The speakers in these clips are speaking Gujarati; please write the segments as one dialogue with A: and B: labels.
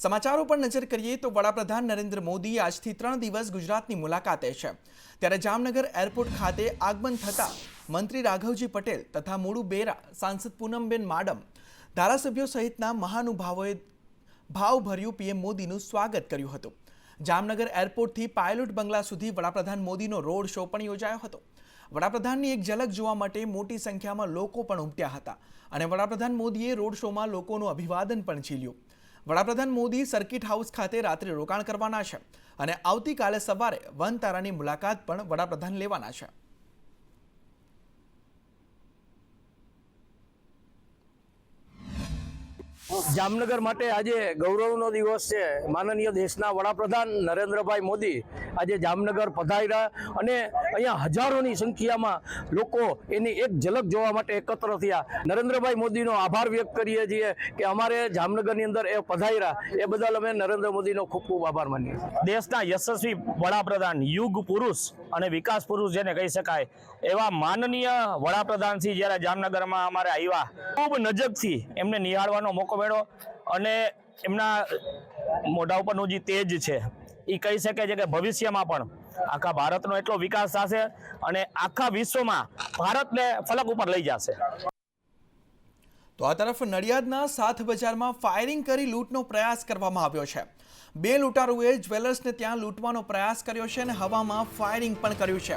A: સમાચારો પર નજર કરીએ તો વડાપ્રધાન નરેન્દ્ર મોદી આજથી 3 દિવસ ગુજરાતની મુલાકાતે છે। ત્યારે જામનગર એરપોર્ટ ખાતે આગમન થતા મંત્રી રાઘવજી પટેલ તથા મુળુ બેરા, સાંસદ પૂનમબેન માડમ, ધારાસભ્યો સહિતના મહાનુભાવોએ ભાવભર્યું પીએમ મોદીનું સ્વાગત કર્યું હતું। જામનગર એરપોર્ટથી પાયલોટ બંગલા સુધી વડાપ્રધાન મોદીનો રોડ શો પણ યોજાયો હતો। વડાપ્રધાનની એક ઝલક જોવા માટે મોટી સંખ્યામાં લોકો પણ ઉમટ્યા હતા અને વડાપ્રધાન મોદીએ રોડ શોમાં લોકોનું અભિવાદન પણ ઝીલ્યું। વડાપ્રધાન મોદી સર્કિટ હાઉસ ખાતે રાત્રે રોકાણ કરવાના છે અને આવતીકાલે સવારે વનતારાની મુલાકાત પણ વડાપ્રધાન લેવાના છે।
B: જામનગર માટે આજે ગૌરવનો દિવસ છે। માનનીય દેશના વડાપ્રધાન નરેન્દ્રભાઈ મોદી આજે જામનગર પધાર્યા અને અહીંયા હજારોની સંખ્યામાં લોકો એની એક ઝલક જોવા માટે એકત્ર થયા। નરેન્દ્રભાઈ મોદીનો આભાર વ્યક્ત કરીએ છીએ કે અમારે જામનગરની અંદર એ પધાર્યા, એ બદલ અમે નરેન્દ્ર મોદીનો ખૂબ ખૂબ આભાર માનીએ છીએ।
C: દેશના યશસ્વી વડાપ્રધાન, યુગ પુરુષ અને વિકાસ પુરુષ જેને કહી શકાય એવા માનનીય વડાપ્રધાન શ્રી જ્યારે જામનગરમાં અમારે આવ્યા, ખૂબ નજીકથી એમને નિહાળવાનો મોકો મળ્યો અને એમના મોઢા ઉપરનું જે તેજ છે એ કહી શકે છે કે ભવિષ્યમાં પણ આખા ભારતનો એટલો વિકાસ થશે અને આખા વિશ્વમાં ભારતને ફલક ઉપર લઈ જશે।
A: તો આ તરફ નડિયાદના સાથ બજારમાં ફાયરિંગ કરી લૂંટનો પ્રયાસ કરવામાં આવ્યો છે। બે લૂંટારુઓએ જ્વેલર્સને ત્યાં લૂંટવાનો પ્રયાસ કર્યો છે અને હવામાં ફાયરિંગ પણ કર્યું છે।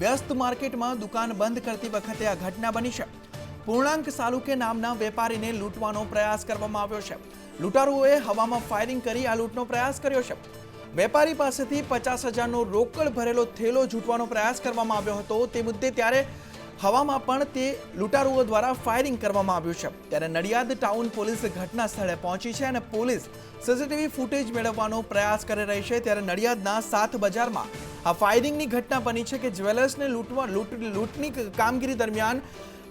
A: વ્યસ્ત માર્કેટમાં દુકાન બંધ કરતી વખતે આ ઘટના બની છે। પૂર્ણાંક સાલુકે નામના વેપારીને લૂંટવાનો પ્રયાસ કરવામાં આવ્યો છે। લૂંટારુઓએ હવામાં ફાયરિંગ કરી આ લૂંટનો પ્રયાસ કર્યો છે। વેપારી પાસેથી 50,000નો રોકડ ભરેલો થેલો ઝૂંટવાનો પ્રયાસ કરવામાં આવ્યો હતો તે મુદ્દે ત્યારે હવામાં પણ તે લૂંટારુઓ દ્વારા ફાયરિંગ કરવામાં આવ્યું છે। ત્યારે નડિયાદ ટાઉન પોલીસ ઘટના સ્થળે પહોંચી છે અને પોલીસ સીસીટીવી ફૂટેજ મેળવવાનો પ્રયાસ કરી રહી છે। ત્યારે નડિયાદના સાથ બજારમાં આ ફાયરિંગની ઘટના બની છે કે જ્વેલર્સને લૂંટની કામગીરી દરમિયાન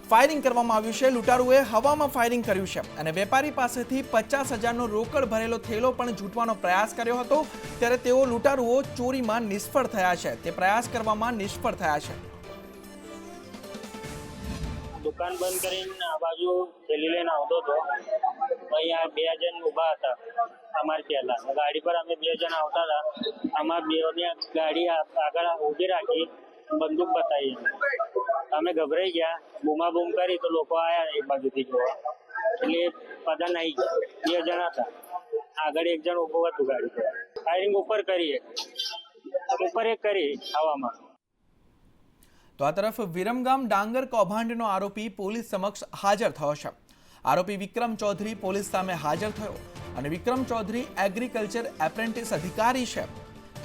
A: ફાયરિંગ કરવામાં આવ્યું છે। લૂંટારુઓએ હવામાં ફાયરિંગ કર્યું છે અને વેપારી પાસેથી 50,000નો રોકડ ભરેલો થેલો પણ ઝૂંટવાનો પ્રયાસ કર્યો હતો। ત્યારે તેઓ લૂંટારુઓ ચોરીમાં નિષ્ફળ થયા છે, તે પ્રયાસ કરવામાં નિષ્ફળ થયા છે।
D: દુકાન બંધ કરીને આ બાજુ થેલી લઈને આવતો હતો, અહીંયા 2 જણ ઊભા હતા અમારે પહેલા ગાડી પર। અમે 2 જણ આવતા હતા, અમારા બેઓની ગાડી આગળ ઊભી રાખી, બંદૂક બતાવી, અમે ગભરાઈ ગયા, બૂમાબૂમ કરી તો લોકો આવ્યા એક બાજુથી જોવા, એટલે પદન આવી ગયા। 2 જણ હતા, આગળ 1 જણ ઊભો હતું ગાડી પર। ફાયરિંગ ઉપર એક કરી હવામાં।
A: તો આ તરફ વિરમગામ ડાંગર કૌભાંડનો આરોપી પોલીસ સમક્ષ હાજર થયો છે। આરોપી વિક્રમ ચૌધરી પોલીસ સામે હાજર થયો અને વિક્રમ ચૌધરી એગ્રીકલ્ચર એપ્રેન્ટિસ અધિકારી છે।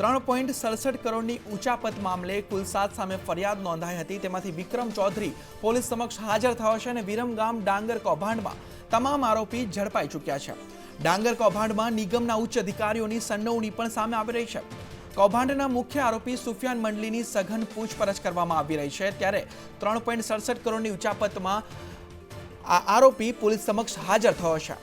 A: 3.67 કરોડની ઉચાપત મામલે કુલ 7 સામે ફરિયાદ નોંધાઈ હતી, તેમાંથી વિક્રમ ચૌધરી પોલીસ સમક્ષ હાજર થયો છે અને વિરમગામ ડાંગર કૌભાંડમાં તમામ આરોપી ઝડપાઈ ચૂક્યા છે। ડાંગર કૌભાંડમાં નિગમના ઉચ્ચ અધિકારીઓની સંડોવણી પણ સામે આવી રહી છે। કૌભાંડના મુખ્ય આરોપી સુફિયાન મંડલીની સઘન પૂછપરછ કરવામાં આવી રહી છે। ત્યારે 3.67 કરોડની ઉચાપતમાં આ આરોપી પોલીસ સમક્ષ હાજર થયો છે।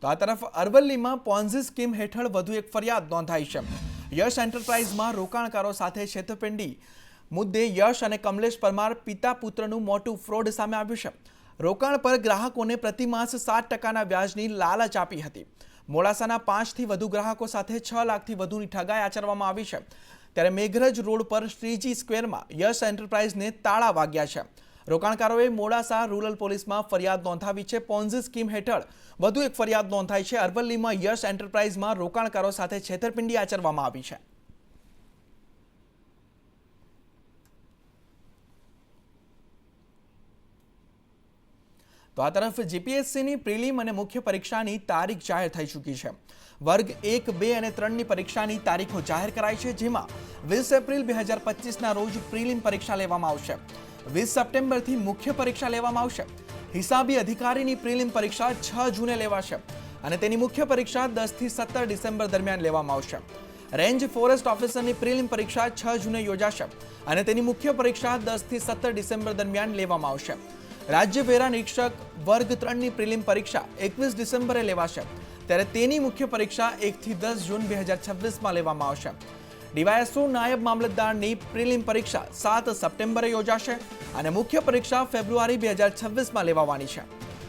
A: તો આ તરફ અરવલ્લીમાં પોન્ઝી સ્કીમ હેઠળ વધુ એક ફરિયાદ નોંધાઈ છે। યશ એન્ટરપ્રાઇઝમાં રોકાણકારો સાથે છેતરપિંડી મુદ્દે યશ અને કમલેશ પરમાર પિતા પુત્રનું મોટું ફ્રોડ સામે આવ્યું છે। રોકાણ પર ગ્રાહકોને પ્રતિમાસ 7% વ્યાજની લાલચ આપી હતી। મોડાસાના 5થી વધુ ગ્રાહકો સાથે 6 લાખથી વધુની ઠગાઈ આચરવામાં આવી છે। ત્યારે મેઘરજ રોડ પર શ્રીજી સ્ક્વેરમાં યશ એન્ટરપ્રાઇઝને તાળા વાગ્યા છે। રોકાણકારોએ મોડાસા રૂરલ પોલીસમાં ફરિયાદ નોંધાવી છે। પોન્ઝી સ્કીમ હેઠળ વધુ એક ફરિયાદ નોંધાઈ છે। અરવલ્લીમાં યશ એન્ટરપ્રાઇઝમાં રોકાણકારો સાથે છેતરપિંડી આચરવામાં આવી છે। તો આ તરફ જીપીએસસીની પ્રિલિમ અને મુખ્ય પરીક્ષાની તારીખ જાહેર થઈ ચૂકી છે। વર્ગ 1, 2 અને 3ની પરીક્ષાની તારીખો જાહેર કરાઈ છે, જેમાં 20 એપ્રિલ 2025ના રોજ પ્રિલિમ પરીક્ષા લેવામાં આવશે। 20 સપ્ટેમ્બરથી મુખ્ય પરીક્ષા લેવામાં આવશે। હિસાબી અધિકારીની પ્રિલિમ પરીક્ષા 6 જૂને લેવાશે અને તેની મુખ્ય પરીક્ષા 10થી 17 ડિસેમ્બર દરમિયાન લેવામાં આવશે। રેન્જ ફોરેસ્ટ ઓફિસરની પ્રિલિમ પરીક્ષા 6 જૂને યોજાશે અને તેની મુખ્ય પરીક્ષા 10થી 17 ડિસેમ્બર દરમિયાન લેવામાં આવશે। राज्य वेरा निरीक्षक वर्ग 3ની પ્રિલિમ પરીક્ષા 21 ડિસેમ્બરે લેવાશે, ત્યારે તેની મુખ્ય પરીક્ષા 1 થી 10 જૂન 2026માં લેવામાં આવશે। ડીવાયએસઓ નાયબ મામલતદારની પ્રિલિમ પરીક્ષા 7 સપ્ટેમ્બરે યોજાશે અને મુખ્ય પરીક્ષા ફેબ્રુઆરી 2026માં લેવાવાની છે।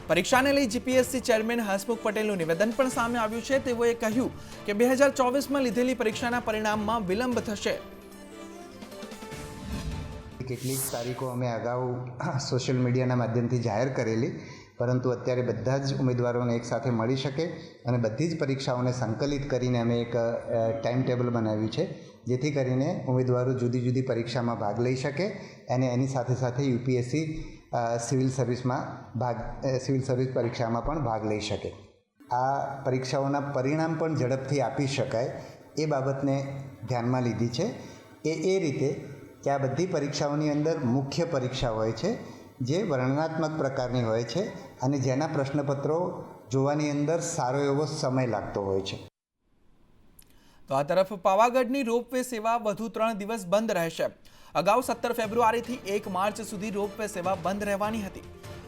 A: પરીક્ષાને લઈ જીપીએસસી ચેરમેન હસમુખ પટેલનું નિવેદન પણ સામે આવ્યું છે। તેઓએ કહ્યું કે 2024માં લીધેલી પરીક્ષાના પરિણામમાં વિલંબ થશે।
E: કેટલીક તારીખો અમે અગાઉ સોશિયલ મીડિયાના માધ્યમથી જાહેર કરેલી, પરંતુ અત્યારે બધા જ ઉમેદવારોને એકસાથે મળી શકે અને બધી જ પરીક્ષાઓને સંકલિત કરીને અમે એક ટાઈમ ટેબલ બનાવ્યું છે, જેથી કરીને ઉમેદવારો જુદી જુદી પરીક્ષામાં ભાગ લઈ શકે અને એની સાથે સાથે યુપીએસસી સિવિલ સર્વિસ પરીક્ષામાં પણ ભાગ લઈ શકે। આ પરીક્ષાઓના પરિણામ પણ ઝડપથી આપી શકાય એ બાબતને ધ્યાનમાં લીધી છે। એ રીતે કે આ બધી પરીક્ષાઓની અંદર મુખ્ય પરીક્ષા હોય છે, જે વર્ણનાત્મક પ્રકારની હોય છે અને જેના પ્રશ્નપત્રો જોવાની અંદર સારો એવો સમય લાગતો હોય છે।
A: તો આ તરફ પાવાગઢની રોપવે સેવા વધુ 3 દિવસ બંધ રહેશે। અગાઉ 17 ફેબ્રુઆરીથી 1 માર્ચ સુધી રોપવે સેવા બંધ રહેવાની હતી।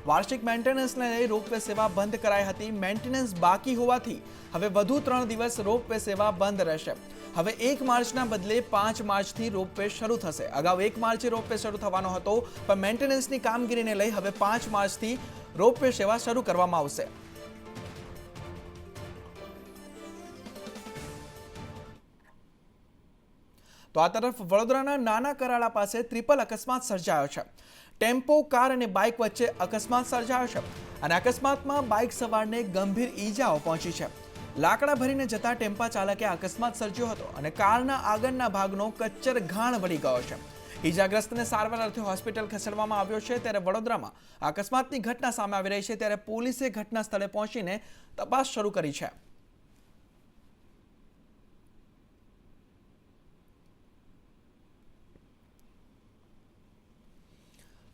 A: વાર્ષિક મેન્ટેનન્સને લઈ રોપવે સેવા બંધ કરાઈ હતી। મેન્ટેનન્સ બાકી હોવાથી હવે વધુ 3 દિવસ રોપવે સેવા બંધ રહેશે। હવે 1 માર્ચના બદલે 5 માર્ચથી રોપવે શરૂ થશે। અગાઉ 1 માર્ચે રોપવે શરૂ થવાનો હતો, પણ મેન્ટેનન્સની કામગીરીને લઈ હવે 5 માર્ચથી રોપવે સેવા શરૂ કરવામાં આવશે। તો આ તરફ વડોદરાના નાના કરાળા પાસે ટ્રિપલ અકસ્માત સર્જાયો છે। ટેમ્પો, કાર અને બાઇક વચ્ચે અકસ્માત સર્જાયો છે અને અકસ્માતમાં બાઇક સવારને ગંભીર ઈજાઓ પહોંચી છે। લાકડા ભરીને જતા ટેમ્પા ચાલકે અકસ્માત સર્જ્યો હતો અને કારના આગળના ભાગનો કચ્ચર ઘાણ વળી ગયો છે। ઈજાગ્રસ્તને સારવાર અર્થે હોસ્પિટલ ખસેડવામાં આવ્યો છે। ત્યારે વડોદરામાં અકસ્માતની ઘટના સામે આવી રહી છે, ત્યારે પોલીસે ઘટના સ્થળે પહોંચીને તપાસ શરૂ કરી છે।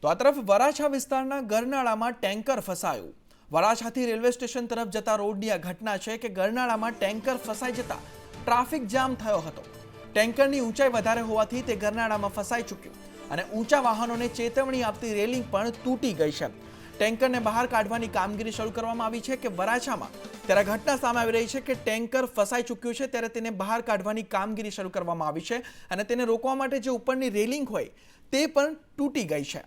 A: તો આ તરફ વરાછા વિસ્તારના ગરનાળામાં ટેન્કર ફસાયું। વરાછાથી રેલવે સ્ટેશન તરફ જતા રોડની આ ઘટના છે કે ગરનાળામાં ટેન્કર ફસાઈ જતા ટ્રાફિક જામ થયો હતો। ટેન્કરની ઊંચાઈ વધારે હોવાથી તે ગરનાળામાં ફસાઈ ચૂક્યું અને ઊંચા વાહનોને ચેતવણી આપતી રેલિંગ પણ તૂટી ગઈ છે। ટેન્કરને બહાર કાઢવાની કામગીરી શરૂ કરવામાં આવી છે કે વરાછામાં ત્યારે ઘટના સામે આવી રહી છે કે ટેન્કર ફસાઈ ચૂક્યું છે, ત્યારે તેને બહાર કાઢવાની કામગીરી શરૂ કરવામાં આવી છે અને તેને રોકવા માટે જે ઉપરની રેલિંગ હોય તે પણ તૂટી ગઈ છે।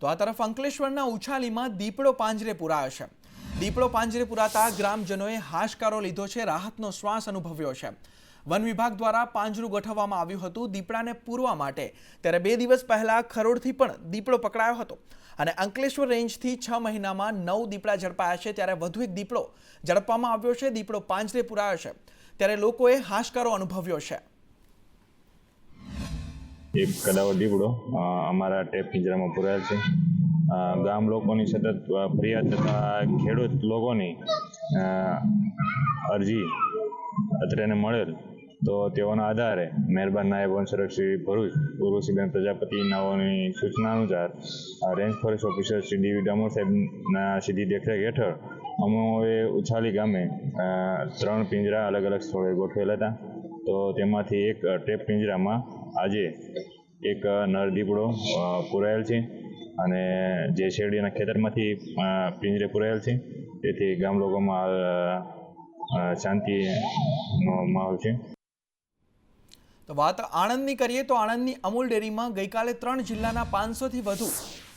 A: તો આ તરફ અંકલેશ્વરના ઉછાલીમાં દીપડો પાંજરે પુરાયો છે। દીપડો પાંજરે પુરાતા ગ્રામજનોએ હાશકારો લીધો છે, રાહતનો શ્વાસ અનુભવ્યો છે। વન વિભાગ દ્વારા પાંજરું ગોઠવવામાં આવ્યું હતું દીપડાને પૂરવા માટે। ત્યારે 2 દિવસ પહેલા ખરોડથી પણ દીપડો પકડાયો હતો અને અંકલેશ્વર રેન્જથી 6 મહિનામાં 9 દીપડા ઝડપાયા છે। ત્યારે વધુ એક દીપડો ઝડપવામાં આવ્યો છે। દીપડો પાંજરે પુરાયો છે ત્યારે લોકોએ હાશકારો અનુભવ્યો છે।
F: એક કદાવર દીપડો અમારા ટેપ પિંજરામાં પુરાયેલ છે। ગામ લોકોની સતત ફરિયાદ તથા ખેડૂત લોકોની અરજી અત્રેને મળેલ, તો તેઓના આધારે મહેરબાન નાયબ વન સંરક્ષક શ્રી ભરૂચ ઉર્વશીબેન પ્રજાપતિનાઓની સૂચના અનુસાર range forest officer Shri D Damor સાહેબના સીધી દેખરેખ હેઠળ અમોએ ઉછાલી ગામે 3 પિંજરા અલગ અલગ સ્થળોએ ગોઠવેલ હતા। તો તેમાંથી એક ટેપ પિંજરામાં આજે એક નર દીપડો પુરાયેલ છે અને જે શેરડીના ખેતરમાંથી પિંજરે પુરાયેલ છે। તેથી ગામ લોકોમાં શાંતિનો માહોલ છે।
A: તો વાત આણંદની કરીએ તો આણંદની અમૂલ ડેરીમાં ગઈકાલે 3 જિલ્લાના 500થી વધુ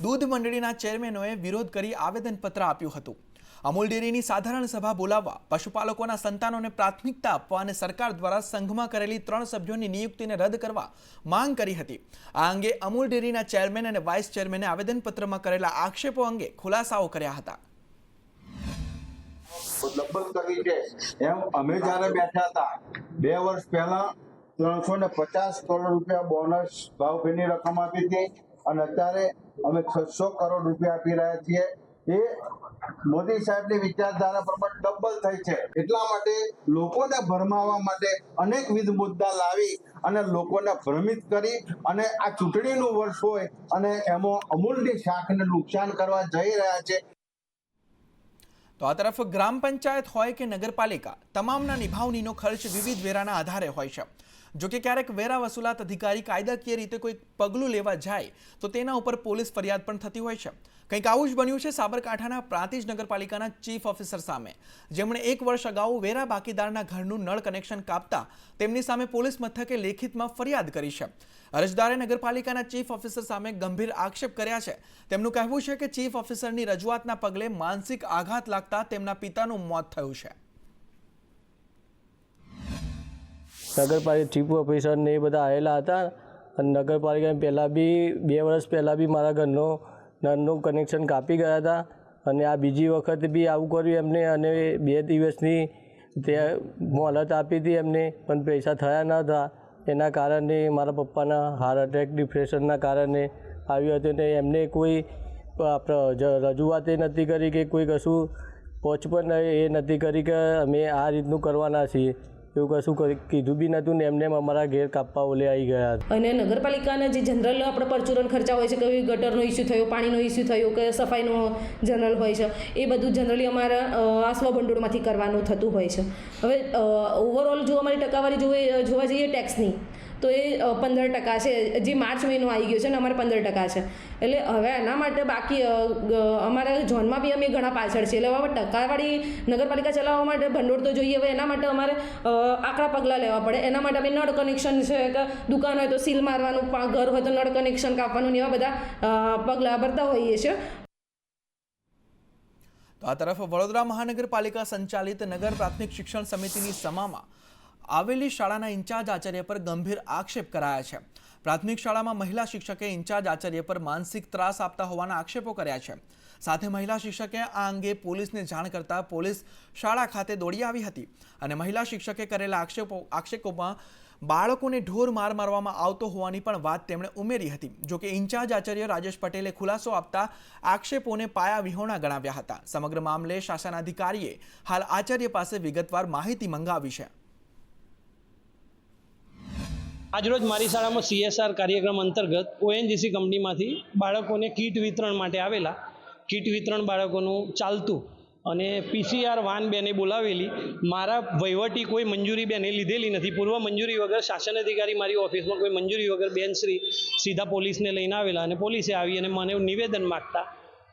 A: દૂધ મંડળીના ચેરમેનોએ વિરોધ કરી આવેદનપત્ર આપ્યું હતું। અમૂલ ડેરીની સાધારણ સભા બોલાવવા, પશુપાલકોના સંતાનોને પ્રાથમિકતા આપવા અને સરકાર દ્વારા સંઘમાં કરેલી 3 સભ્યોની નિયુક્તિને રદ કરવા માંગ કરી હતી। આ અંગે અમૂલ ડેરીના ચેરમેન અને વાઇસ ચેરમેને આવેદનપત્રમાં કરેલા આક્ષેપો અંગે ખુલાસાઓ કર્યા હતા।
G: ડબલ કરી છે એમ અમે જ્યારે બેઠા હતા 2 વર્ષ પહેલા 350 કરોડ રૂપિયા બોનસ ભાવભીની રકમ આપી હતી અને અત્યારે અમે 600 કરોડ રૂપિયા આપી રહ્યા છીએ। એ મોદી સાહેબની વિચારધારા પ્રમાણે ડબલ થઈ છે। એટલા માટે લોકોને ભરમાવવા માટે અનેકવિધ મુદ્દા લાવી અને લોકોને ભ્રમિત કરી અને આ ચૂંટણીનું વર્ષ હોય અને એમાં અમૂલની શાખને નુકસાન કરવા જઈ રહ્યા છે।
A: તો આ તરફ ગ્રામ પંચાયત હોય કે નગરપાલિકા, તમામના નિભાવણીનો ખર્ચ વિવિધ વેરાના આધારે હોય છે। જો કે ક્યારેક વેરા વસૂલાત અધિકારી કાયદાકીય રીતે કોઈ પગલું લેવા જાય તો તેના ઉપર પોલીસ ફરિયાદ પણ થતી હોય છે. કંઈક આવું જ બન્યું છે સાબરકાંઠાના પ્રાંતિજ નગરપાલિકાના ચીફ ઓફિસર સામે, જેમણે 1 વર્ષ અગાઉ વેરા બાકીદારના ઘરનું નળ કનેક્શન કાપતા તેમની સામે પોલીસ મથકે લેખિતમાં ફરિયાદ કરી છે. અરજદારે નગરપાલિકાના ચીફ ઓફિસર સામે ગંભીર આક્ષેપ કર્યા છે. તેમનું કહેવું છે કે ચીફ ઓફિસરની રજૂઆતના પગલે માનસિક આઘાત લાગતા તેમના પિતાનું મોત થયું છે.
B: નગરપાલિકા ચીફ ઓફિસર ને એ બધા આવેલા હતા અને નગરપાલિકા પહેલાં બી 2 વર્ષ પહેલાં બી મારા ઘરનો નળનું કનેક્શન કાપી ગયા હતા અને આ બીજી વખત બી આવું કર્યું એમને અને 2 દિવસની તે મોહલત આપી હતી એમને પણ પૈસા થયા ન હતા. એના કારણે મારા પપ્પાના હાર્ટ એટેક ડિપ્રેશનના કારણે આવ્યું હતું ને એમને કોઈ રજૂઆત એ નથી કરી કે કોઈ કશું પહોંચ પણ એ નથી કરી કે અમે આ રીતનું કરવાના છીએ, એવું કશું કીધું બી નહોતું ને એમને અમારા ઘેર કાપવા ઓલે આવી ગયા.
H: અને નગરપાલિકાના જે જનરલ આપણે પરચુરણ ખર્ચા હોય છે, કે ગટરનો ઇસ્યુ થયો, પાણીનો ઇસ્યુ થયો, કે સફાઈનો જનરલ હોય છે, એ બધું જનરલી અમારા આ સ્વભંડોળમાંથી કરવાનું થતું હોય છે. હવે ઓવરઓલ જો અમારી ટકાવારી જોવા જઈએ ટેક્સની તો એ 15% છે, જે માર્ચ મહિનો આવી ગયો છે ને અમારે 15% છે. એટલે હવે એના માટે બાકી અમારા ઝોનમાં બી અમે ઘણા પાછળ છે. એટલે હવે ટકાવાળી નગરપાલિકા ચલાવવા માટે ભંડોળ તો જોઈએ. હવે એના માટે અમારે આકરા પગલાં લેવા પડે. એના માટે અમે નળ કનેક્શન છે, કે દુકાન હોય તો સીલ મારવાનું, ઘર હોય તો નળ કનેક્શન કાપવાનું, એવા બધા પગલાં ભરતા હોઈએ છીએ.
A: તો આ તરફ વડોદરા મહાનગરપાલિકા સંચાલિત નગર પ્રાથમિક શિક્ષણ સમિતિની સમામાં આવેલી શાળાના ઇન્ચાર્જ આચાર્ય પર ગંભીર આક્ષેપ કરાયા છે. પ્રાથમિક શાળામાં મહિલા શિક્ષકે ઇન્ચાર્જ આચાર્ય પર માનસિક ત્રાસ આપતા હોવાના આક્ષેપો કર્યા છે. સાથે મહિલા શિક્ષકે આ અંગે પોલીસને જાણ કરતા પોલીસ શાળા ખાતે દોડી આવી હતી અને મહિલા શિક્ષકે કરેલા આક્ષેપોમાં બાળકોને ઢોર માર મારવામાં આવતો હોવાની પણ વાત તેમણે ઉમેરી હતી. જો કે ઇન્ચાર્જ આચાર્ય રાજેશ પટેલે ખુલાસો આપતા આક્ષેપોને પાયા વિહોણા ગણાવ્યા હતા. સમગ્ર મામલે શાસનાધિકારીએ હાલ આચાર્ય પાસે વિગતવાર માહિતી મંગાવી છે.
I: આજરોજ મારી શાળામાં CSR કાર્યક્રમ અંતર્ગત ONGC કંપનીમાંથી બાળકોને કીટ વિતરણ માટે આવેલા. કીટ વિતરણ બાળકોનું ચાલતું અને PCR વાન બેને બોલાવેલી. મારા વહીવટી કોઈ મંજૂરી બેને લીધેલી નથી. પૂર્વ મંજૂરી વગર શાસન અધિકારી મારી ઓફિસમાં કોઈ મંજૂરી વગર બેન શ્રી સીધા પોલીસને લઈને આવેલા અને પોલીસે આવી અને મને નિવેદન માગતા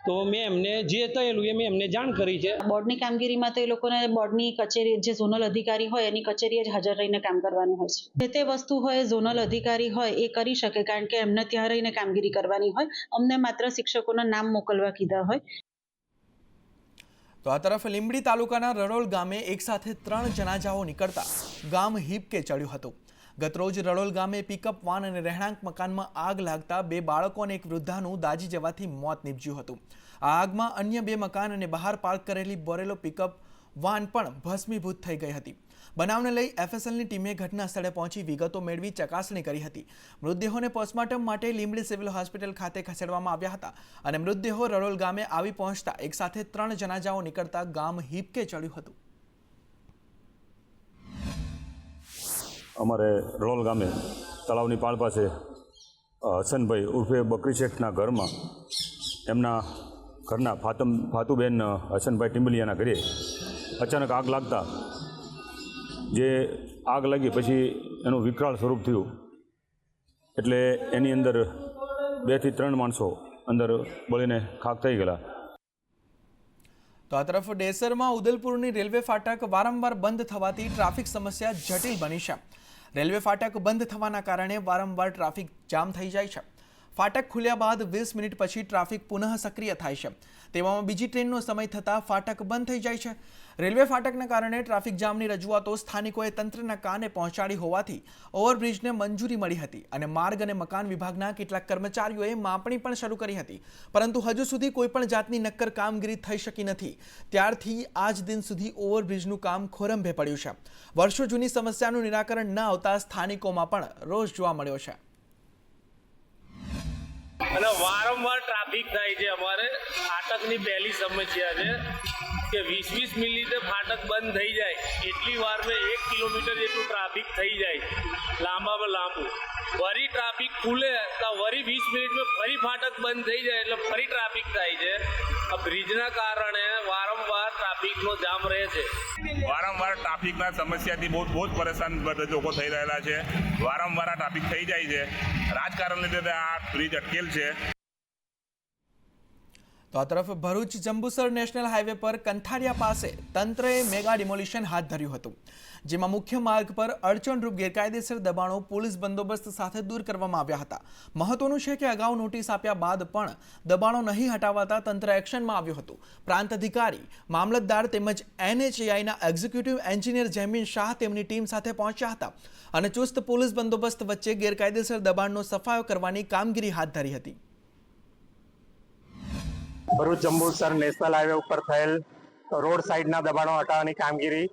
I: તો મેં એમને જે થયેલું એ મેં એમને જાણ કરી છે.
J: બોર્ડની કામગીરીમાં તો એ લોકોને બોર્ડની કચેરી, જે ઝોનલ અધિકારી હોય એની કચેરીએ જ હાજર રહીને કામ કરવાનું હોય છે. જે તે વસ્તુ હોય ઝોનલ અધિકારી હોય એ કરી શકે, કારણ કે એમને ત્યાં રહીને કામગીરી કરવાની હોય. અમને માત્ર શિક્ષકોના નામ મોકલવા કીધા હોય.
A: તો આ તરફ લીંબડી તાલુકાના રડોલ ગામે એકસાથે 3 જનાજાઓ નીકળતા ગામ હિબકે ચડ્યું હતું. ગતરોજ રડોલ ગામે પિકઅપ વાન અને રહેણાંક મકાનમાં આગ લાગતા 2 બાળકો અને એક વૃદ્ધાનું દાઝી જવાથી મોત નીપજ્યું હતું. આ આગમાં અન્ય 2 મકાન અને બહાર પાર્ક કરેલી બોરેલો પિકઅપ વાન પણ ભસ્મીભૂત થઈ ગઈ હતી. બનાવને લઈ FSLની ટીમે ઘટના સ્થળે પહોંચી વિગતો મેળવી ચકાસણી કરી હતી. મૃતદેહોને પોસ્ટમોર્ટમ માટે લીંબડી સિવિલ હોસ્પિટલ ખાતે ખસેડવામાં આવ્યા હતા અને મૃતદેહો રડોલ ગામે આવી પહોંચતા એકસાથે 3 જનાજાઓ નીકળતા ગામ હિબકે ચડ્યું હતું.
K: અમારે રડોલ ગામે તળાવની પાળ પાસે હસનભાઈ ઉર્ફે બકરી શેઠના ઘરમાં એમના ઘરના ફાતુબેન હસનભાઈ ટીમ્બલિયાના ઘરે અચાનક આગ લાગતા જે આગ લાગી પછી એનું વિકરાળ સ્વરૂપ થયું એટલે એની અંદર 2 થી 3 માણસો અંદર બળીને ખાક થઈ ગયેલા.
A: તો આ તરફ ડેસરમાં ઉદલપુરની રેલવે ફાટક વારંવાર બંધ થવાથી ટ્રાફિક સમસ્યા જટિલ બની છે. રેલવે ફાટક બંધ થવાના કારણે વારંવાર ટ્રાફિક જામ થઈ જાય છે. ફાટક ખુલ્યા બાદ 20 મિનિટ પછી ટ્રાફિક પુનઃ સક્રિય થાય છે. તેવામાં બીજી ટ્રેનનો સમય થતાં ફાટક બંધ થઈ જાય છે. રેલવે ફાટકના કારણે ટ્રાફિક જામની રજૂઆતો સ્થાનિકોએ તંત્રના કાને પહોંચાડી હોવાથી ઓવરબ્રિજને મંજૂરી મળી હતી અને માર્ગ અને મકાન વિભાગના કેટલાક કર્મચારીઓએ માપણી પણ શરૂ કરી હતી, પરંતુ હજુ સુધી કોઈપણ જાતની નક્કર કામગીરી થઈ શકી નથી. ત્યારથી આજ દિન સુધી ઓવરબ્રિજનું કામ ખોરંભે પડ્યું છે. વર્ષો જૂની સમસ્યાનું નિરાકરણ ન આવતા સ્થાનિકોમાં પણ રોષ જોવા મળ્યો છે.
L: અને વારંવાર ટ્રાફિક થાય છે. અમારે ફાટકની પહેલી સમસ્યા છે કે 20-20 મિનિટે ફાટક બંધ થઈ જાય, એટલી વારમાં 1 કિલોમીટર જેટલું ટ્રાફિક થઈ જાય, લાંબામાં લાંબુ. વરી ટ્રાફિક ખુલે તો વરી 20 મિનિટમાં ફરી ફાટક બંધ થઈ જાય એટલે ફરી ટ્રાફિક થાય છે. આ બ્રિજના કારણે વારંવાર ટ્રાફિકનો જામ રહે છે.
M: વારંવાર ટ્રાફિકના સમસ્યાથી બહુ જ પરેશાન લોકો થઈ રહેલા છે. વારંવાર આ ટ્રાફિક થઈ જાય છે. રાજકારણને લીધે આ બ્રિજ અટકેલ છે.
A: તો આ તરફ ભરૂચ જંબુસર નેશનલ હાઈવે પર કંથારિયા પાસે તંત્રએ મેગા ડિમોલિશન હાથ ધર્યું હતું, જેમાં મુખ્ય માર્ગ પર અડચણરૂપ ગેરકાયદેસર દબાણો પોલીસ બંદોબસ્ત સાથે દૂર કરવામાં આવ્યા હતા. મહત્વનું છે કે અગાઉ નોટિસ આપ્યા બાદ પણ દબાણો નહીં હટાવાતા તંત્ર એક્શનમાં આવ્યું હતું. પ્રાંત અધિકારી, મામલતદાર તેમજ NHAIના એક્ઝિક્યુટિવ એન્જિનિયર જયમીન શાહ તેમની ટીમ સાથે પહોંચ્યા હતા અને ચુસ્ત પોલીસ બંદોબસ્ત વચ્ચે ગેરકાયદેસર દબાણનો સફાયો કરવાની કામગીરી હાથ ધરી હતી.
N: ભરૂચ જંબુસર નેશનલ હાઈવે ઉપર થયેલ રોડ સાઈડના દબાણો હટાવવાની કામગીરી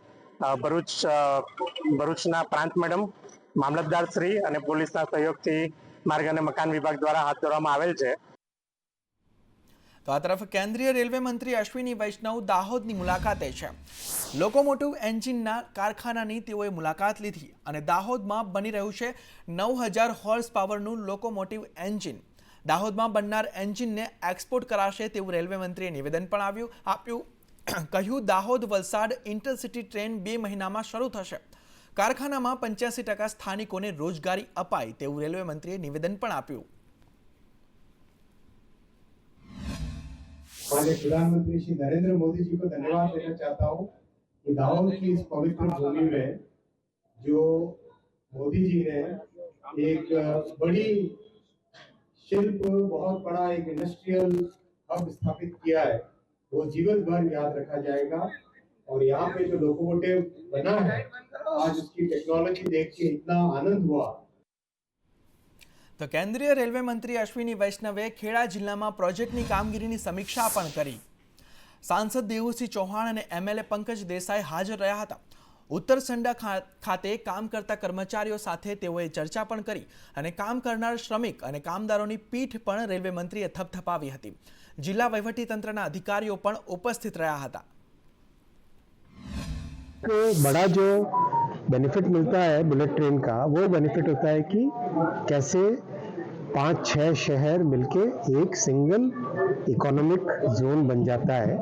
N: ભરૂચના પ્રાંત મેડમ, મામલતદાર શ્રી અને પોલીસના સહયોગથી માર્ગ અને મકાન વિભાગ દ્વારા હાથ ધરવામાં આવેલ છે.
A: તો આ તરફ કેન્દ્રીય રેલવે મંત્રી અશ્વિની વૈષ્ણવ દાહોદની મુલાકાતે છે. લોકોમોટિવ એન્જિનના કારખાનાની તેઓએ મુલાકાત લીધી અને દાહોદમાં બની રહ્યું છે 9000 હોર્સ પાવરનું લોકોમોટિવ એન્જિન. દાહોદમાં બનનાર એન્જિનને એક્સપોર્ટ કરાશે તેવું રેલવે મંત્રીએ નિવેદન પણ આપ્યું. કહ્યું, દાહોદ વલસાડ ઇન્ટરસિટી ટ્રેન 2 મહિનામાં શરૂ થશે. કારખાનામાં 85% સ્થાનિકોને રોજગારી અપાય તેવું રેલવે મંત્રીએ નિવેદન પણ આપ્યું.
O: माननीय प्रधानमंत्री श्री नरेंद्र मोदी जी को धन्यवाद देना चाहता हूँ कि दाहोद की इस पवित्र भूमि में जो मोदी जी ने एक बड़ी शिल्प, बहुत बड़ा एक इंडस्ट्रियल हब स्थापित किया है, वो जीवन भर याद रखा जाएगा. और यहाँ पे जो लोकोमोटिव बना है, आज उसकी टेक्नोलॉजी देख के इतना आनंद हुआ.
A: તો કેન્દ્રીય રેલવે મંત્રી અશ્વિની વૈષ્ણવે ખેડા જિલ્લામાં પ્રોજેક્ટની કામગીરીની સમીક્ષા પણ કરી. સાંસદ દેવુસિંહ ચૌહાણ અને MLA પંકજ દેસાઈ હાજર રહ્યા હતા. ઉત્તર સંડા ખાતે કામ કરતા કર્મચારીઓ સાથે તેઓએ ચર્ચા પણ કરી અને કામ કરનાર શ્રમિક અને કામદારોની પીઠ પણ રેલવે મંત્રીએ થપથપાવી હતી. જિલ્લા વહીવટીતંત્રના અધિકારીઓ પણ ઉપસ્થિત રહ્યા હતા.
N: बड़ा जो बेनिफिट मिलता है बुलेट ट्रेन का, वो बेनिफिट होता है कि कैसे 5-6 शहर मिलके एक सिंगल इकोनॉमिक जोन बन जाता है.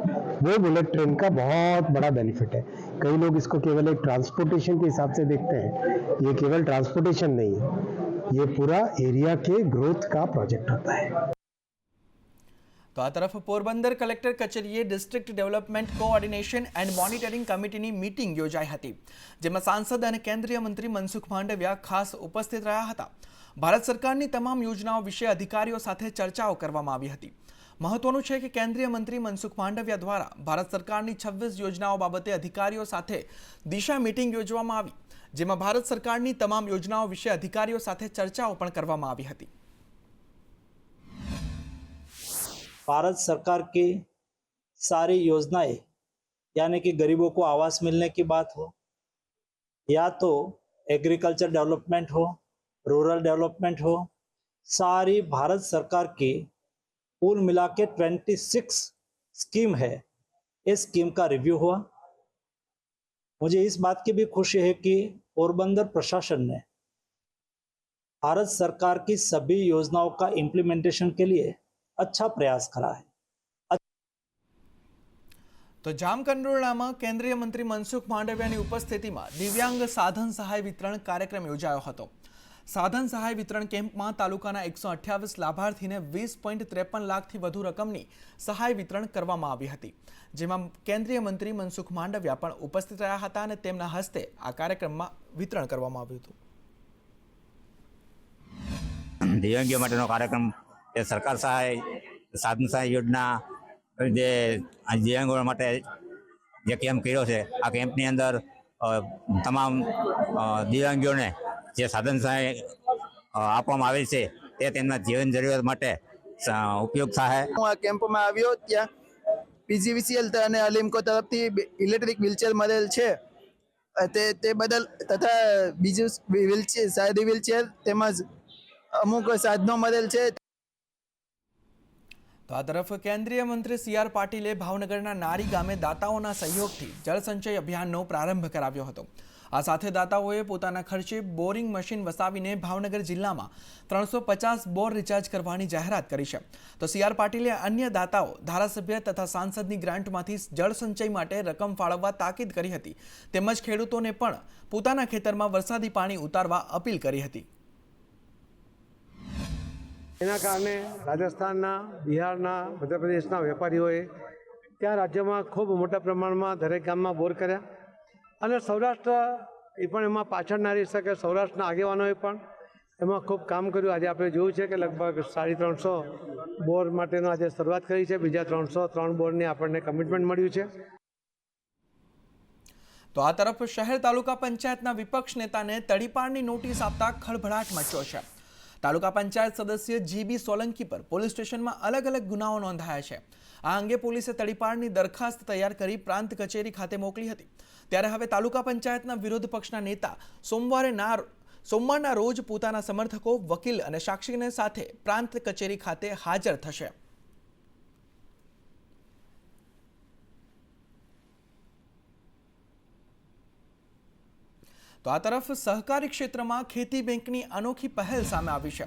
N: वो बुलेट ट्रेन का बहुत बड़ा बेनिफिट है. कई लोग इसको केवल एक ट्रांसपोर्टेशन के हिसाब से देखते हैं. ये केवल ट्रांसपोर्टेशन नहीं है, ये पूरा एरिया के ग्रोथ का प्रोजेक्ट होता है.
A: તો આ તરફ પોરબંદર કલેક્ટર કચેરીએ district development coordination and monitoring કમિટીની મીટિંગ યોજાઈ હતી, જેમાં સાંસદ અને કેન્દ્રીય મંત્રી મનસુખ માંડવિયા ખાસ ઉપસ્થિત રહ્યા હતા. ભારત સરકારની તમામ યોજનાઓ વિશે અધિકારીઓ સાથે ચર્ચાઓ કરવામાં આવી હતી. મહત્વનું છે કે કેન્દ્રીય મંત્રી મનસુખ માંડવિયા દ્વારા ભારત સરકારની 26 યોજનાઓ બાબતે અધિકારીઓ સાથે દિશા મીટિંગ યોજવામાં આવી, જેમાં ભારત સરકારની તમામ યોજનાઓ વિશે અધિકારીઓ સાથે ચર્ચાઓ પણ કરવામાં આવી હતી.
P: भारत सरकार की सारी योजनाएं, यानी कि गरीबों को आवास मिलने की बात हो, या तो एग्रीकल्चर डेवलपमेंट हो, रूरल डेवलपमेंट हो, सारी भारत सरकार की कुल मिला के 26 स्कीम है. इस स्कीम का रिव्यू हुआ. मुझे इस बात की भी खुशी है कि पोरबंदर प्रशासन ने भारत सरकार की सभी योजनाओं का इम्प्लीमेंटेशन के लिए अच्छा प्रयास करा है.
A: તો જામકંડોરણામાં કેન્દ્રીય મંત્રી મનસુખ માંડવિયાની ઉપસ્થિતિમાં દિવ્યાંગ સાધન સહાય વિતરણ કાર્યક્રમ યોજાયો હતો. સાધન સહાય વિતરણ કેમ્પમાં તાલુકાના 128 લાભાર્થીને 20.53 લાખથી વધુ રકમની સહાય વિતરણ કરવામાં આવી હતી, જેમાં કેન્દ્રીય મંત્રી મનસુખ માંડવિયા પણ ઉપસ્થિત રહ્યા હતા અને તેમના હસ્તે આ કાર્યક્રમમાં વિતરણ કરવામાં આવ્યું હતું.
Q: દિવ્યાંગો માટેનો કાર્યક્રમ એ સરકાર સહાય સાધન સહાય યોજના જે દિવ્યાંગો માટે જે કેમ્પ કર્યો છે, આ કેમ્પની અંદર તમામ દિવ્યાંગોને જે સાધન સહાય આપવામાં આવેલ છે તે તેમના જીવન જરૂરિયાત માટે ઉપયોગ થાય.
R: હું આ કેમ્પમાં આવ્યો ત્યાં PGVCL અને અલિમકો તરફથી ઇલેક્ટ્રિક વ્હીલચેર મળેલ છે તે બદલ, તથા બીજું વ્હીલચેર, સાદી વ્હીલચેર તેમજ અમુક સાધનો મળેલ છે.
A: તો આ તરફ કેન્દ્રીય મંત્રી CR પાટીલે ભાવનગરના નારી ગામે દાતાઓના સહયોગથી જળ સંચય અભિયાનનો પ્રારંભ કરાવ્યો હતો. આ સાથે દાતાઓએ પોતાના ખર્ચે બોરિંગ મશીન વસાવીને ભાવનગર જિલ્લામાં 350 બોર રિચાર્જ કરવાની જાહેરાત કરી છે. તો CR પાટીલે અન્ય દાતાઓ, ધારાસભ્ય તથા સાંસદની ગ્રાન્ટમાંથી જળ સંચય માટે રકમ ફાળવવા તાકીદ કરી હતી. તેમજ ખેડૂતોને પણ પોતાના ખેતરમાં વરસાદી પાણી ઉતારવા અપીલ કરી હતી.
S: એના કારણે રાજસ્થાનના, બિહારના, મધ્યપ્રદેશના વેપારીઓએ ત્યાં રાજ્યમાં ખૂબ મોટા પ્રમાણમાં દરેક ગામમાં બોર કર્યા અને સૌરાષ્ટ્ર એ પણ એમાં પાછળ ના રહી શકે. સૌરાષ્ટ્રના આગેવાનોએ પણ એમાં ખૂબ કામ કર્યું. આજે આપણે જોયું છે કે લગભગ 350 બોર માટેનો આજે શરૂઆત કરી છે. બીજા 303 બોરની આપણને કમિટમેન્ટ મળ્યું છે.
A: તો આ તરફ શહેર તાલુકા પંચાયતના વિપક્ષ નેતાને તડીપારની નોટિસ આપતા ખળભળાટ મચ્યો છે. તાલુકા પંચાયત સદસ્ય GB સોલંકી પર પોલીસ સ્ટેશનમાં અલગ અલગ ગુનાઓ નોંધાયા છે. આ અંગે પોલીસે તડીપારની દરખાસ્ત તૈયાર કરી પ્રાંત કચેરી ખાતે મોકલી હતી. ત્યારે હવે તાલુકા પંચાયતના વિરોધ પક્ષના નેતા સોમવારના રોજ પોતાના સમર્થકો, વકીલ અને સાક્ષીને સાથે પ્રાંત કચેરી ખાતે હાજર થશે. તો આ તરફ સહકારી ક્ષેત્રમાં ખેતી બેંકની અનોખી પહેલ સામે આવી છે.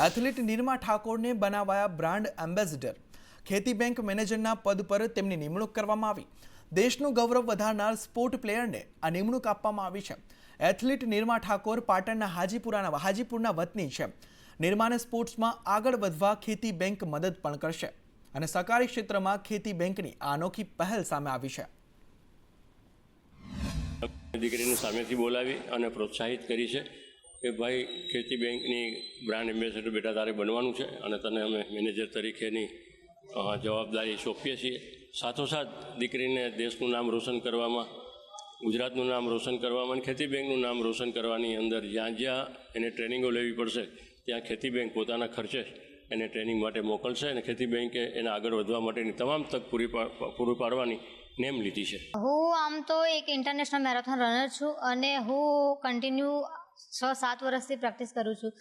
A: એથ્લીટ નિરમા ઠાકોરને બનાવાયા બ્રાન્ડ એમ્બેસેડર. ખેતી બેંક મેનેજરના પદ પર તેમની નિમણૂક કરવામાં આવી. દેશનું ગૌરવ વધારનાર સ્પોર્ટ પ્લેયરને આ નિમણૂક આપવામાં આવી છે. એથ્લીટ નિરમા ઠાકોર પાટણના હાજીપુરના વતની છે. નિરમાને સ્પોર્ટ્સમાં આગળ વધવા ખેતી બેંક મદદ પણ કરશે અને સહકારી ક્ષેત્રમાં ખેતી બેંકની આ અનોખી પહેલ સામે આવી છે.
T: દીકરીને સામેથી બોલાવી અને પ્રોત્સાહિત કરી છે કે ભાઈ ખેતી બેંકની બ્રાન્ડ એમ્બેસેડર બેટા તારે બનવાનું છે અને તને અમે મેનેજર તરીકેની જવાબદારી સોંપીએ છીએ. સાથોસાથ દીકરીને દેશનું નામ રોશન કરવામાં, ગુજરાતનું નામ રોશન કરવામાં અને ખેતી બેંકનું નામ રોશન કરવાની અંદર જ્યાં જ્યાં એને ટ્રેનિંગો લેવી પડશે ત્યાં ખેતી બેંક પોતાના ખર્ચે એને ટ્રેનિંગ માટે મોકલશે અને ખેતી બેંકે એને આગળ વધવા માટેની તમામ તક પૂરી પાડવાની નેમ લીધી છે.
U: હું આમ તો એક ઇન્ટરનેશનલ મેરેથોન રનર છું અને હું કન્ટિન્યુ 6-7 વર્ષથી પ્રેક્ટિસ કરું છું.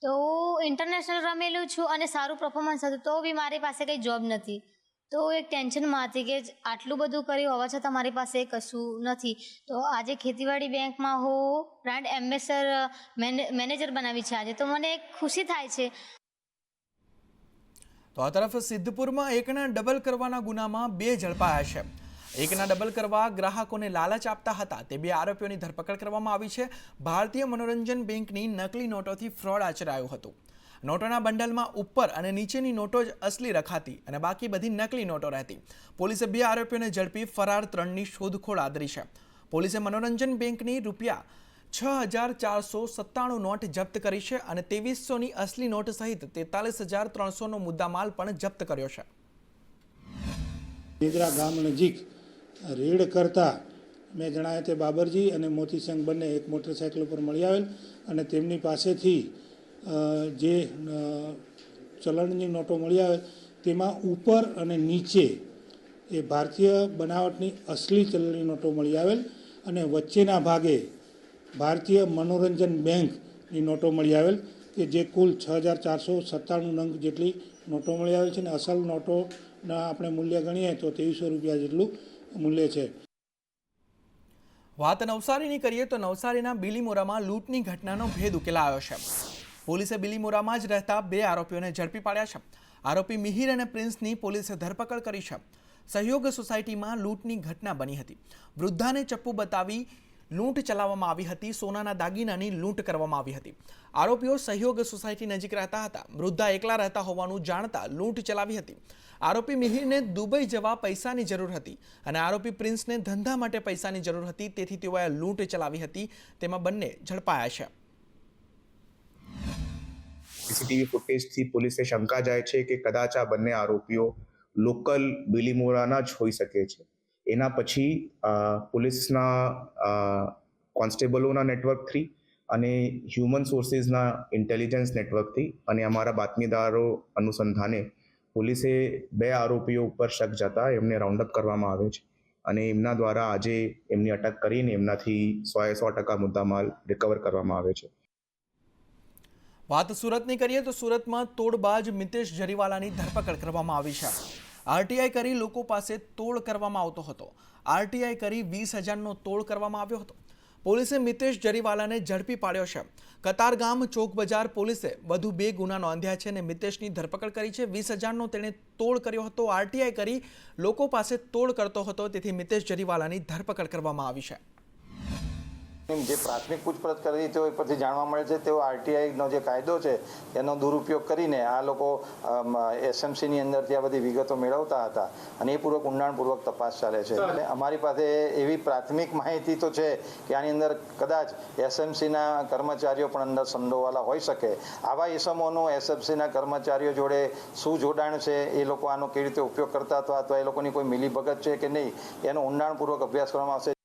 U: તો હું ઇન્ટરનેશનલ રમેલું છું અને સારું પરફોર્મન્સ હતું તો બી મારી પાસે કંઈ જોબ નથી. તો એક ટેન્શનમાં હતી કે આટલું બધું કર્યું હોવા છતાં મારી પાસે કશું નથી. તો આજે ખેતીવાડી બેંકમાં હું બ્રાન્ડ એમ્બેસેડર મેનેજર બનાવી છે આજે, તો મને એક ખુશી થાય છે.
A: તો આ તરફ સિદ્ધપુરમાં એકના ડબલ કરવાના ગુનામાં 2 ઝડપાયા છે. એકના ડબલ કરવા ગ્રાહકોને લાલચ આપતા હતા તે 2 આરોપીઓની ધરપકડ કરવામાં આવી છે. ભારતીય મનોરંજન બેંકની નકલી નોટોથી ફ્રોડ આચરાયું હતું. નોટોના બંડલમાં ઉપર અને નીચેની નોટો જ અસલી રખાતી અને બાકી બધી નકલી નોટો રહેતી. પોલીસે 2 આરોપીઓને ઝડપી ફરાર 3ની શોધખોળ આદરી છે. પોલીસે મનોરંજન બેંકની ₹6,497 નોટ જપ્ત કરી છે અને 2300ની અસલી નોટ સહિત 43,300નો મુદ્દામાલ પણ જપ્ત કર્યો છે.
V: નિદ્રા ગામ નજીક રેડ કરતા મેં જણાવ્યા તે બાબરજી અને મોતીસિંહ બંને એક મોટરસાઇકલ ઉપર મળી આવેલ અને તેમની પાસેથી જે ચલણની નોટો મળી આવે તેમાં ઉપર અને નીચે એ ભારતીય બનાવટની અસલી ચલણની નોટો મળી આવેલ અને વચ્ચેના ભાગે ભારતીય મનોરંજન બેંકની નોટો મળી આવેલ કે જે કુલ 6,497 નંગ જેટલી નોટો મળી આવેલ છે અને અસલ નોટોના આપણે મૂલ્ય ગણીએ તો 2300 રૂપિયા જેટલું મૂલ્ય છે.
A: વાત નવસારીની કરીએ તો નવસારીના બિલીમોરામાં લૂંટની ઘટનાનો ભેદ ઉકેલાયો છે. પોલીસે બિલીમોરામાં જ રહેતા 2 આરોપીઓને ઝડપી પાડ્યા છે. આરોપી મિહિર અને પ્રિન્સની પોલીસે ધરપકડ કરી છે. સહયોગ સોસાયટીમાં લૂંટની ઘટના બની હતી. વૃદ્ધાને ચપ્પુ બતાવી લૂંટ ચલાવવામાં આવી હતી. સોનાના દાગીનાની લૂંટ કરવામાં આવી હતી. આરોપીઓ સહયોગ સોસાયટી નજીક રહેતા હતા. વૃદ્ધા એકલા રહેતા હોવાનું જાણતા લૂંટ ચલાવી હતી. આરોપી મિહિરને દુબઈ જવા પૈસાની જરૂર હતી અને આરોપી પ્રિન્સને ધંધા માટે પૈસાની જરૂર હતી, તેથી તેઓએ લૂંટ ચલાવી હતી. તેમાં બંને ઝડપાયા છે.
W: સીસીટીવી ફૂટેજથી પોલીસને શંકા જાય છે કે કદાચ આ બંને આરોપીઓ લોકલ બિલીમોરાના જ હોઈ શકે છે. એના પછી પોલીસના કોન્સ્ટેબલોના નેટવર્કથી અને હ્યુમન સોર્સિસના ઇન્ટેલિજન્સ નેટવર્કથી અને અમારા બાતમીદારો અનુસંધાને પોલીસે 2 આરોપીઓ ઉપર શક જતા એમને રાઉન્ડ અપ કરવામાં આવે છે અને એમના દ્વારા આજે એમની અટક કરીને એમનાથી 100% મુદ્દામાલ રિકવર કરવામાં આવે છે.
A: વાત સુરતની કરીએ તો સુરતમાં તોડબાજ મિતેશ જરીવાલાની ધરપકડ કરવામાં આવી છે. આરટીઆઈ કરી લોકો પાસે તોડ કરવામાં આવતો હતો. આરટીઆઈ કરી 20,000નો તોડ કરવામાં આવ્યો હતો. પોલીસે મિતેશ જરીવાલાને ઝડપી પાડ્યો છે. કતારગામ ચોક બજાર પોલીસે વધુ 2 ગુના નોંધ્યા છે અને મિતેશની ધરપકડ કરી છે. 20,000નો તેણે તોડ કર્યો હતો. આરટીઆઈ કરી લોકો પાસે તોડ કરતો હતો, તેથી મિતેશ જરીવાલાની ધરપકડ કરવામાં આવી છે.
C: જે પ્રાથમિક પૂછપરછ કરી તે પરથી જાણવા મળે છે તેઓ આરટીઆઈનો જે કાયદો છે એનો દુરુપયોગ કરીને આ લોકો એસએમસીની અંદરથી આ બધી વિગતો મેળવતા હતા અને એ પૂર્વક ઊંડાણપૂર્વક તપાસ ચાલે છે. અમારી પાસે એવી પ્રાથમિક માહિતી તો છે કે આની અંદર કદાચ એસએમસીના કર્મચારીઓ પણ અંદર સંડોવાયેલા હોઈ શકે. આવા ઇસમોનું એસએમસીના કર્મચારીઓ જોડે શું જોડાણ છે, એ લોકો આનો કેવી રીતે ઉપયોગ કરતા હતા અથવા એ લોકોની કોઈ મિલીભગત છે કે નહીં, એનો ઊંડાણપૂર્વક અભ્યાસ કરવામાં આવશે.